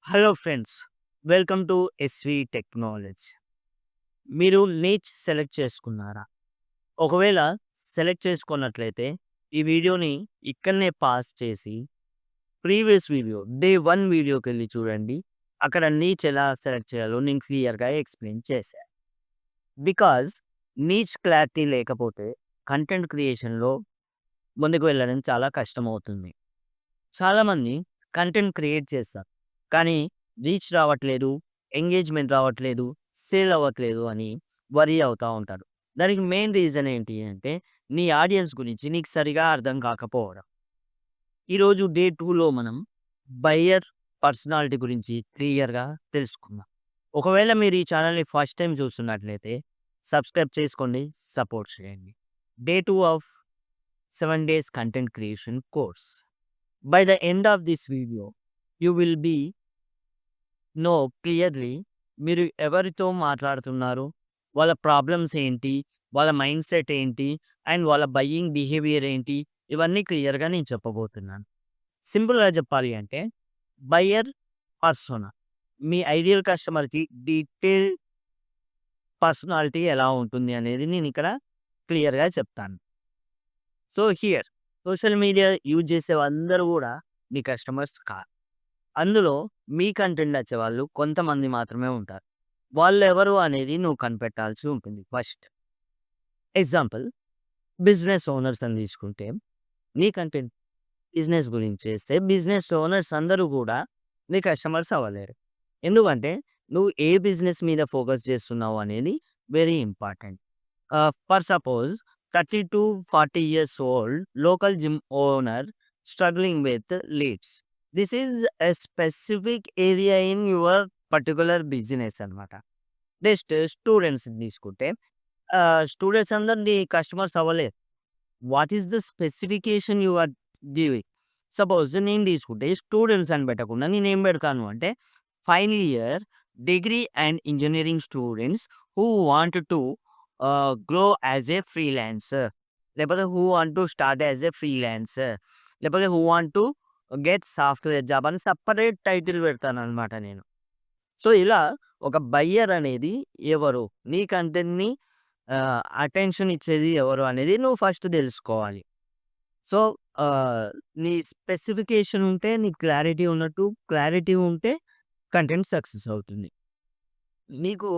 Hello friends, welcome to SV technology. మీరు నీచ్ select చేసుకున్నారా? ఒకవేళ సెలెక్ట్ చేసుకున్నట్లయితే ఈ వీడియోని ఇక్కడనే పాజ్ చేసి ప్రీవియస్ వీడియో డే 1 వీడియోకెళ్ళి చూడండి. అక్కడ నీచ్ ఎలా సెలెక్ట్ చేయాలో నేను క్లియర్‌గా ఎక్స్‌ప్లెయిన్ చేశా. బికాజ్ నీచ్ క్లారిటీ లేకపోతే కంటెంట్ క్రియేషన్‌లో ముందుకు వెళ్ళడం చాలా కష్టమవుతుంది. చాలామంది కంటెంట్ క్రియేట్ చేస్తారు. కానీ రీచ్ రావట్లేదు, ఎంగేజ్‌మెంట్ రావట్లేదు, సేల్ అవ్వట్లేదు అని వర్రీ అవుతా ఉంటారు. దానికి మెయిన్ రీజన్ ఏంటి అంటే నీ ఆడియన్స్ గురించి నీకు సరిగా అర్థం కాకపోవడం. ఈరోజు డే 2లో మనం బయ్యర్ పర్సనాలిటీ గురించి క్లియర్‌గా తెలుసుకుందాం. ఒకవేళ మీరు ఈ ఛానల్‌ని ఫస్ట్ టైమ్ చూస్తున్నట్లయితే సబ్స్క్రైబ్ చేసుకోండి, సపోర్ట్ చేయండి. Day 2 of 7 days content creation course. By the end of this video, you will be know clearly మీరు ఎవరితో మాట్లాడుతున్నారు, వాళ్ళ ప్రాబ్లమ్స్ ఏంటి, వాళ్ళ మైండ్ సెట్ ఏంటి, అండ్ వాళ్ళ బయ్యింగ్ బిహేవియర్ ఏంటి, ఇవన్నీ క్లియర్‌గా నేను చెప్పబోతున్నాను. సింపుల్‌గా చెప్పాలి అంటే బయ్యర్ పర్సోనా మీ ఐడియల్ కస్టమర్‌కి డీటెయిల్ పర్సనాలిటీ ఎలా ఉంటుంది అనేది నేను ఇక్కడ క్లియర్‌గా చెప్తాను. So here social media use చేసేవాళ్ళందరూ కూడా మీ కస్టమర్స్ కాదు. అందులో మీ కంటెంట్ నచ్చేవాళ్ళు కొంతమంది మాత్రమే ఉంటారు. వాళ్ళెవరు అనేది నువ్వు కనిపెట్టాల్సి ఉంటుంది ఫస్ట్. ఎగ్జాంపుల్, బిజినెస్ ఓనర్స్ అని తీసుకుంటే నీ కంటెంట్ బిజినెస్ గురించి చేస్తే బిజినెస్ ఓనర్స్ అందరూ కూడా నీ కస్టమర్స్ అవ్వలేరు. ఎందుకంటే నువ్వు ఏ బిజినెస్ మీద ఫోకస్ చేస్తున్నావు అనేది very important. For suppose 30 to 40 years old local gym owner struggling with leads. This is a specific area in your particular business అనమాట. నెక్స్ట్ స్టూడెంట్స్ తీసుకుంటే స్టూడెంట్స్ అందరు నీ కస్టమర్స్ అవ్వలేరు. What is the specification you are giving? Suppose నేను తీసుకుంటే students అని పెట్టకుండా నేనేం పెడతాను అంటే final year degree and engineering students who want to grow as a freelancer, లేకపోతే who want to start as a freelancer, లేకపోతే who want to get software job అని సెపరేట్ టైటిల్ పెడతాననమాట నేను. సో, ఇలా ఒక బయ్యర్ అనేది ఎవరు? నీ కంటెంట్‌ని అటెన్షన్ ఇచ్చేది ఎవరు అనేది నువ్వు ఫస్ట్ తెలుసుకోవాలి. సో, నీ స్పెసిఫికేషన్ ఉంటే నీకు క్లారిటీ ఉన్నట్టు, క్లారిటీ ఉంటే కంటెంట్ సక్సెస్ అవుతుంది. నీకు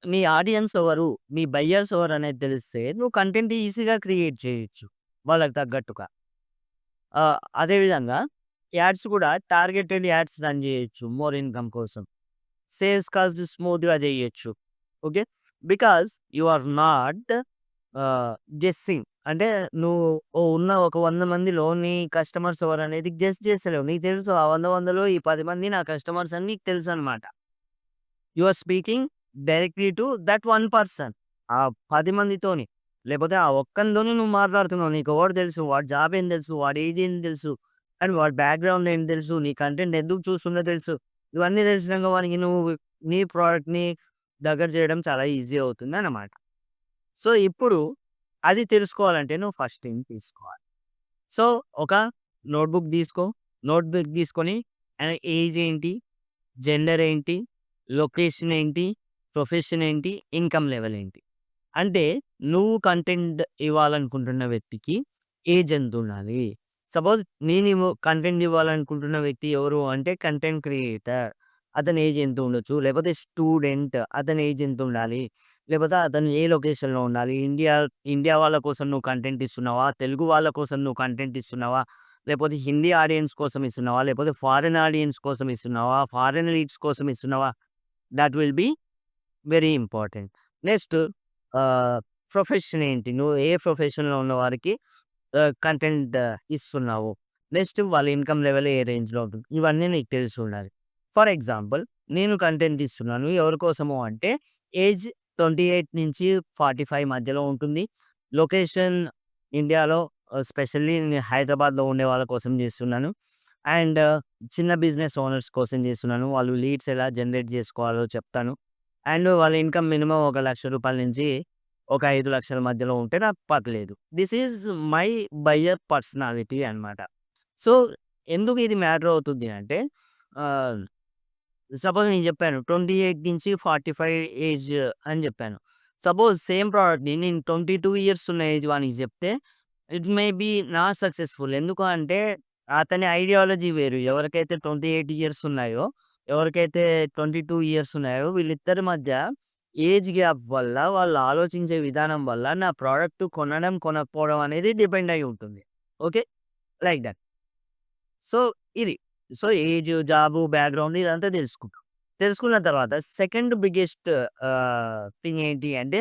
నీ ఆడియన్స్ ఎవరు? మీ బయ్యర్స్ ఎవరనేది తెలిస్తే నువ్వు కంటెంట్ ఈజీగా క్రియేట్ చేయొచ్చు వాళ్ళకి తగ్గట్టుగా. అదే విధంగా యాడ్స్ కూడా టార్గెటెడ్ యాడ్స్ రన్ చేయొచ్చు మోర్ ఇన్‌కమ్ కోసం. సేల్స్ కాల్స్ స్మూత్‌గా చేయొచ్చు. Okay. Because you are not guessing. అంటే నువ్వు ఉన్న ఒక 100 మందిలో నీ కస్టమర్స్ ఎవరనేది గెస్ చేస్తలేవు. నీకు తెలుసు ఆ 100 మందిలో ఈ 10 మంది నా కస్టమర్స్ అని నీకు తెలుసనమాట. You are speaking directly to that one person. ఆ 10 మందితోని. లేపోతే ఆ ఒక్కనితోని నువ్వు మాట్లాడుతున్నావు. నీకెవడు తెలుసు, వాడి జాబ్ ఏం తెలుసు, వాడి ఏజ్ ఏం తెలుసు, అండ్ వాడి బ్యాక్‌గ్రౌండ్ ఏంటి తెలుసు, నీ కంటెంట్ ఎందుకు చూస్తుండో తెలుసు. ఇవన్నీ తెలిసినంక వానికి నువ్వు నీ ప్రొడక్ట్‌ని దగ్గర చేయడం చాలా ఈజీ అవుతుందనమాట. సో, ఇప్పుడు అది తెలుసుకోవాలంటే నువ్వు ఫస్ట్ థింగ్ తీసుకోవాలి. సో, ఒక నోట్‌బుక్ తీసుకో. నోట్‌బుక్ తీసుకొని ఏజ్ ఏంటి? జెండర్ ఏంటి? లొకేషన్ ఏంటి? ప్రొఫెషన్ ఏంటి? ఇన్‌కమ్ లెవెల్ ఏంటి? అంటే నువ్వు కంటెంట్ ఇవ్వాలనుకుంటున్న వ్యక్తికి ఏజ్ ఎంతుండాలి? సపోజ్ కంటెంట్ ఇవ్వాలనుకుంటున్న వ్యక్తి ఎవరు అంటే కంటెంట్ క్రియేటర్. అతని ఏజ్ ఎంత ఉండొచ్చు? లేకపోతే స్టూడెంట్ అతని ఏజ్ ఎంతుండాలి? లేకపోతే అతను ఏ లొకేషన్‌లో ఉండాలి? ఇండియా వాళ్ళ కోసం నువ్వు కంటెంట్ ఇస్తున్నావా? తెలుగు వాళ్ళ కోసం నువ్వు కంటెంట్ ఇస్తున్నావా? లేకపోతే హిందీ ఆడియన్స్ కోసం ఇస్తున్నావా? లేకపోతే ఫారెన్ ఆడియన్స్ కోసం ఇస్తున్నావా? ఫారెన్ లీడ్స్ కోసం ఇస్తున్నావా? That will be very important. Next profession ఏంటి? నువ్వు ఏ ప్రొఫెషన్‌లో ఉన్న వారికి కంటెంట్ ఇస్తున్నావు. నెక్స్ట్ వాళ్ళ ఇన్‌కమ్ లెవెల్ ఏ రేంజ్‌లో ఉంటుంది. ఇవన్నీ నీకు తెలిసుండాలి. ఫర్ ఎగ్జాంపుల్, నేను కంటెంట్ ఇస్తున్నాను. ఎవరి కోసము అంటే ఏజ్ 28-45 మధ్యలో ఉంటుంది. లొకేషన్ ఇండియాలో, స్పెషల్లీ నేను హైదరాబాద్‌లో ఉండే వాళ్ళ కోసం చేస్తున్నాను. అండ్ చిన్న బిజినెస్ ఓనర్స్ కోసం చేస్తున్నాను. వాళ్ళు లీడ్స్ ఎలా జనరేట్ చేసుకోవాలో చెప్తాను. అండ్ వాళ్ళ ఇన్‌కమ్ మినిమమ్ ఒక రూ. 1,00,000 నుంచి ఒక 5,00,000 మధ్యలో ఉంటే నాకు పర్లేదు. This is my buyer personality అనమాట. సో, ఎందుకు ఇది మ్యాటర్ అవుతుంది అంటే ఆహ్ సపోజ్ నేను చెప్పాను 28-45 ఏజ్ అని చెప్పాను. సపోజ్ సేమ్ ప్రోడక్ట్‌ని నేను 22 ఇయర్స్ ఉన్న ఏజ్ వానికి చెప్తే it may be not successful. ఎందుకు అంటే అతని ఐడియాలజీ వేరు. ఎవరికైతే 28 ఇయర్స్ ఉన్నాయో, ఎవరికైతే 22 ఇయర్స్ ఉన్నాయో వీళ్ళిద్దరి మధ్య ఏజ్ గ్యాప్ వల్ల, వాళ్ళు ఆలోచించే విధానం వల్ల నా ప్రోడక్ట్ కొనడం, కొనకపోవడం అనేది డిపెండ్ అయ్యి ఉంటుంది. ఓకే. Like that. సో, ఇది. సో, ఏజ్, జాబు, బ్యాక్‌గ్రౌండ్ ఇదంతా తెలుసుకుంటాం. తెలుసుకున్న తర్వాత సెకండ్ బిగ్గెస్ట్ థింగ్ ఏంటి అంటే,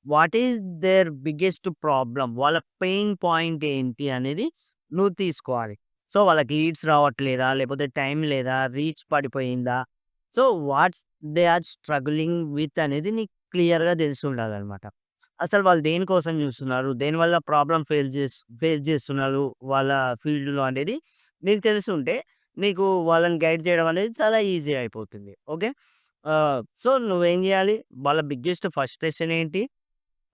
what is their biggest problem? వాళ్ళ పెయిన్ పాయింట్ ఏంటి అనేది నువ్వు తీసుకోవాలి. సో, వాళ్ళకి లీడ్స్ రావట్లేదా? లేకపోతే టైం లేదా? రీచ్ పడిపోయిందా? So, what they are struggling with అనేది నీకు క్లియర్‌గా తెలిసుండాలనమాట. అసలు వాళ్ళు దేనికోసం చూస్తున్నారు? దేనివల్ల ప్రాబ్లమ్ ఫేస్ చేస్తున్నారు వాళ్ళ ఫీల్డ్‌లో అనేది నీకు తెలిసుంటే, నీకు వాళ్ళని గైడ్ చేయడం అనేది చాలా ఈజీ అయిపోతుంది. ఓకే. సో, నువ్వేం జేయాలి? వాళ్ళ బిగ్గెస్ట్ ఫ్రస్ట్రేషన్ ఏంటి?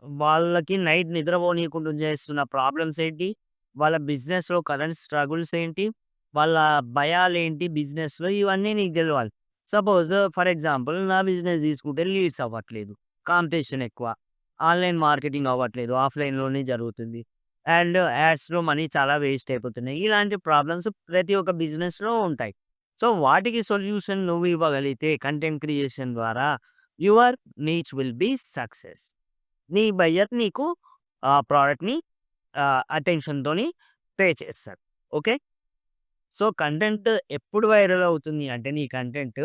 వాళ్ళకి నైట్ నిద్రపోనీయకుండా చేస్తున్న ప్రాబ్లమ్స్ ఏంటి? వాళ్ళ బిజినెస్‌లో కరెంట్ స్ట్రగుల్స్ ఏంటి? వాళ్ళ భయాలేంటి బిజినెస్‌లో? ఇవన్నీ నీకు తెలవాలి. సపోజ్ ఫర్ ఎగ్జాంపుల్ నా బిజినెస్ తీసుకుంటే లీడ్స్ అవ్వట్లేదు. కాంపిటీషన్ ఎక్కువ. ఆన్‌లైన్ మార్కెటింగ్ అవ్వట్లేదు. ఆఫ్‌లైన్‌లోనే జరుగుతుంది. అండ్ యాడ్స్‌లో మనీ చాలా వేస్ట్ అయిపోతున్నాయి. ఇలాంటి ప్రాబ్లమ్స్ ప్రతి ఒక్క బిజినెస్‌లో ఉంటాయి. సో, వాటికి సొల్యూషన్ నువ్వు ఇవ్వగలిగితే కంటెంట్ క్రియేషన్ ద్వారా your Neech will be success. నీ బయ్యర్ నీకు ఆ ప్రోడక్ట్‌ని అటెన్షన్‌తోని పే చేస్తాడు. ఓకే. సో, కంటెంట్ ఎప్పుడు వైరల్ అవుతుంది అంటే నీ కంటెంట్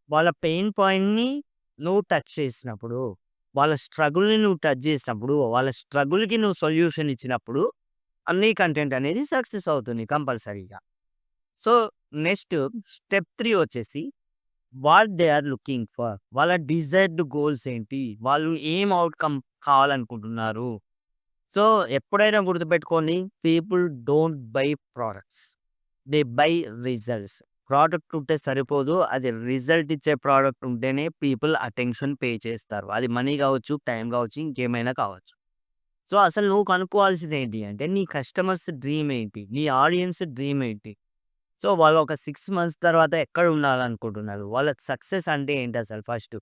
వాళ్ళ పెయిన్ పాయింట్‌ని నువ్వు టచ్ చేసినప్పుడు, వాళ్ళ స్ట్రగుల్‌ని నువ్వు టచ్ చేసినప్పుడు, వాళ్ళ స్ట్రగుల్‌కి నువ్వు సొల్యూషన్ ఇచ్చినప్పుడు నీ కంటెంట్ అనేది సక్సెస్ అవుతుంది కంపల్సరీగా. సో, నెక్స్ట్ స్టెప్ 3 వచ్చేసి what they are looking for. వాళ్ళ డిజైర్డ్ గోల్స్ ఏంటి? వాళ్ళు ఏం ఔట్‌కమ్ కావాలనుకుంటున్నారు? సో, ఎప్పుడైనా గుర్తుపెట్టుకోండి, people don't buy products. They buy results. Product ఉంటే సరిపోదు. అది రిజల్ట్ ఇచ్చే ప్రోడక్ట్ ఉంటేనే పీపుల్ అటెన్షన్ పే చేస్తారు. అది మనీ కావచ్చు, టైం కావచ్చు, ఇంకేమైనా కావచ్చు. సో, అసలు నువ్వు కనుక్కోవాల్సింది ఏంటి అంటే నీ కస్టమర్స్ డ్రీమ్ ఏంటి? నీ ఆడియన్స్ డ్రీమ్ ఏంటి? సో, వాళ్ళు ఒక 6 మంత్స్ తర్వాత ఎక్కడ ఉండాలనుకుంటున్నారు? వాళ్ళ సక్సెస్ అంటే ఏంటి అసలు ఫస్టు?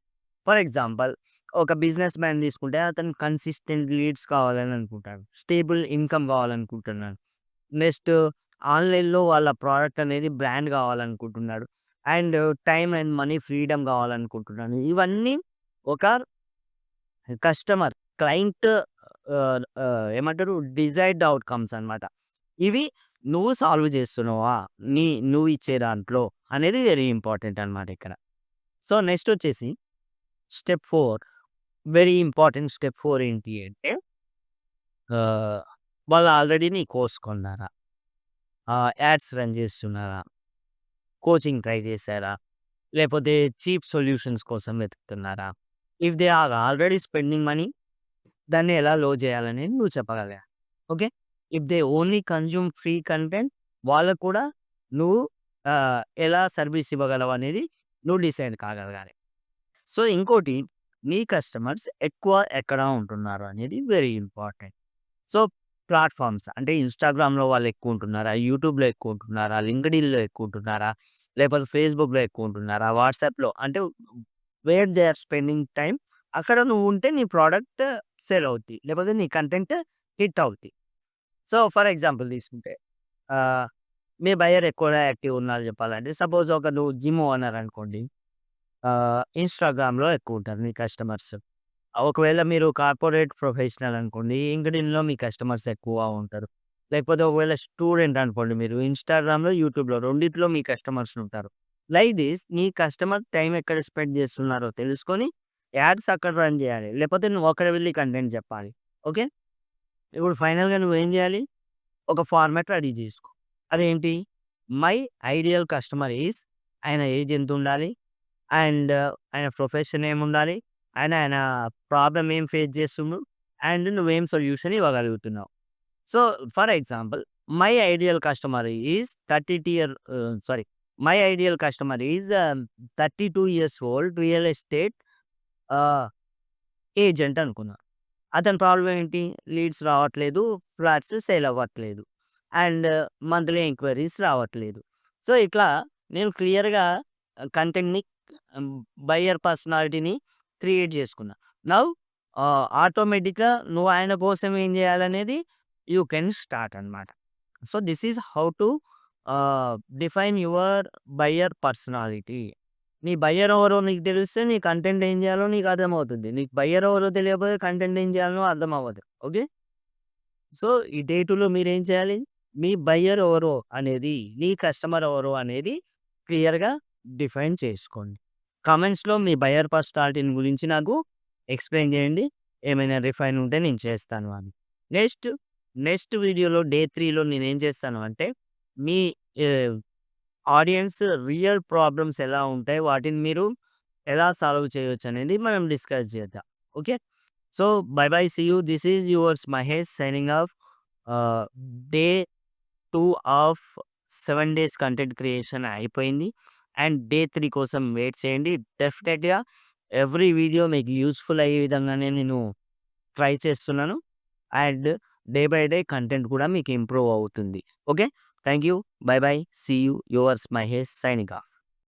ఫర్ ఎగ్జాంపుల్ ఒక బిజినెస్ మ్యాన్ తీసుకుంటే అతను కన్సిస్టెంట్ లీడ్స్ కావాలని అనుకుంటాడు. Stable income కావాలనుకుంటున్నాడు. నెక్స్ట్ ఆన్‌లైన్‌లో వాళ్ళ ప్రొడక్ట్ అనేది బ్రాండ్ కావాలనుకుంటున్నాడు. And time and money freedom కావాలనుకుంటున్నాడు. ఇవన్నీ ఒక కస్టమర్, క్లయింట్ ఏమంటారు డిజైర్డ్ ఔట్‌కమ్స్ అన్నమాట. ఇవి నువ్వు సాల్వ్ చేస్తున్నావా? నువ్వు ఇచ్చే దాంట్లో అనేది వెరీ ఇంపార్టెంట్ అన్నమాట ఇక్కడ. సో, నెక్స్ట్ వచ్చేసి స్టెప్ 4 వెరీ ఇంపార్టెంట్ స్టెప్ 4 ఏంటి అంటే ఆహ్, వాళ్ళు ఆల్రెడీ నీ కోర్స్ కొన్నారా? యాడ్స్ రన్ చేస్తున్నారా? కోచింగ్ ట్రై చేశారా? లేపోతే చీప్ సొల్యూషన్స్ కోసం వెతుకుతున్నారా? If they are already spending money దాన్ని ఎలా లో చేయాలనేది నువ్వు చెప్పగలగాలి. Okay. If they only consume free content వాళ్ళకి కూడా నువ్వు ఎలా సర్వీస్ ఇవ్వగలవనేది నువ్వు డిసైడ్ కాగలగాలి. సో, ఇంకోటి నీ కస్టమర్స్ ఎక్కువ ఎక్కడ ఉంటున్నారు అనేది వెరీ ఇంపార్టెంట్. సో, ప్లాట్‌ఫార్మ్స్ అంటే ఇన్‌స్టాగ్రామ్‌లో వాళ్ళు ఎక్కువ ఉంటున్నారా? యూట్యూబ్‌లో ఎక్కువ ఉంటున్నారా? లింక్డ్ఇన్‌లో ఎక్కువ ఉంటున్నారా? లేకపోతే ఫేస్‌బుక్‌లో ఎక్కువ ఉంటున్నారా? వాట్సాప్‌లో అంటే where they are spending time అక్కడ నువ్వు ఉంటే నీ ప్రొడక్ట్ సేల్ అవుద్ది. లేకపోతే నీ కంటెంట్ హిట్ అవుద్ది. సో, ఫర్ ఎగ్జాంపుల్ తీసుకుంటే ఆహ్, మీ బయర్ ఎక్కువగా యాక్టివ్ ఉన్నారు చెప్పాలంటే సపోజ్ ఒక నువ్వు జిమ్ ఓనర్ అనుకోండి. ఇన్‌స్టాగ్రామ్‌లో ఎక్కువుంటారు మీ కస్టమర్స్. ఒకవేళ మీరు కార్పొరేట్ ప్రొఫెషనల్ అనుకోండి, లింక్డ్ఇన్‌లో మీ కస్టమర్స్ ఎక్కువ ఉంటారు. లేకపోతే ఒకవేళ స్టూడెంట్ అనుకోండి మీరు ఇన్‌స్టాగ్రామ్‌లో, యూట్యూబ్‌లో రెండిట్లో మీ కస్టమర్స్ ఉంటారు. లైక్ థిస్ నీ కస్టమర్ టైమ్ ఎక్కడ స్పెండ్ చేస్తున్నారో తెలుసుకొని యాడ్స్ అక్కడ రన్ చేయాలి. లేకపోతే నువ్వు అక్కడ వెళ్లి కంటెంట్ చెప్పాలి. ఓకే. ఇప్పుడు ఫైనల్‌గా నువ్వేం చేయాలి? ఒక ఫార్మాట్ రెడీ చేసుకో. అదేంటి? మై ఐడియల్ కస్టమర్ ఈస్ ఆయన ఏజ్ ఎంతుండాలి? అండ్ ఆయన ప్రొఫెషన్ ఏముండాలి? ఆయన ప్రాబ్లమ్ ఏం ఫేస్ చేస్తుండు? అండ్ నువ్వేం సొల్యూషన్ ఇవ్వగలుగుతున్నావు? So, for example my ideal customer is 32 years old real estate ah, agent అనుకుందాం. అతని ప్రాబ్లమ్ ఏంటి? లీడ్స్ రావట్లేదు. ఫ్లాట్స్ సేల్ అవ్వట్లేదు. అండ్ మంత్లీ ఎంక్వైరీస్ రావట్లేదు. సో, ఇట్లా నేను క్లియర్‌గా కంటెంట్‌ని బయ్యర్ పర్సనాలిటీని క్రియేట్ చేసుకున్నా. నౌ ఆటోమేటిక్‌గా నువ్వు ఆయన కోసం ఏం చేయాలనేది యూ కెన్ స్టార్ట్ అన్నమాట. So, this is how to define your buyer personality. నీ బయ్యర్ ఎవరో నీకు తెలిస్తే నీ కంటెంట్ ఏం చేయాలో నీకు అర్థమవుతుంది. నీకు బయ్యర్ ఎవరో తెలియకపోతే కంటెంట్ ఏం చేయాలో అర్థం అవ్వదు. ఓకే. సో, ఈ డే 2లో మీరేం చేయాలి? మీ బయ్యర్ ఎవరో అనేది, నీ కస్టమర్ ఎవరో అనేది క్లియర్‌గా డిఫైన్ చేసుకోండి. కామెంట్స్‌లో మీ బయ్యర్ పర్సనాలిటీని గురించి నాకు ఎక్స్‌ప్లెయిన్ చేయండి. ఏమైనా రిఫైన్ ఉంటే నేను చేస్తాను అని. నెక్స్ట్, నెక్స్ట్ వీడియోలో డే 3లో నేనేం చేస్తాను అంటే, మీ ఆహ్, ఆడియన్స్ రియల్ ప్రాబ్లమ్స్ ఎలా ఉంటాయి? వాటిని మీరు ఎలా సాల్వ్ చేయొచ్చనేది మనం డిస్కస్ చేద్దాం. Okay. So, bye bye. See you. This is yours Mahesh signing off. Day 2 of 7 days content creation అయిపోయింది. అండ్ డే 3 కోసం వెయిట్ చేయండి. డెఫినెట్‌గా ఎవ్రీ వీడియో మీకు యూజ్‌ఫుల్ అయ్యే విధంగానే నేను ట్రై చేస్తున్నాను. And day by day content కూడా మీకు ఇంప్రూవ్ అవుతుంది. Okay. Thank you. Bye bye. See you. Yours Mahesh signing of.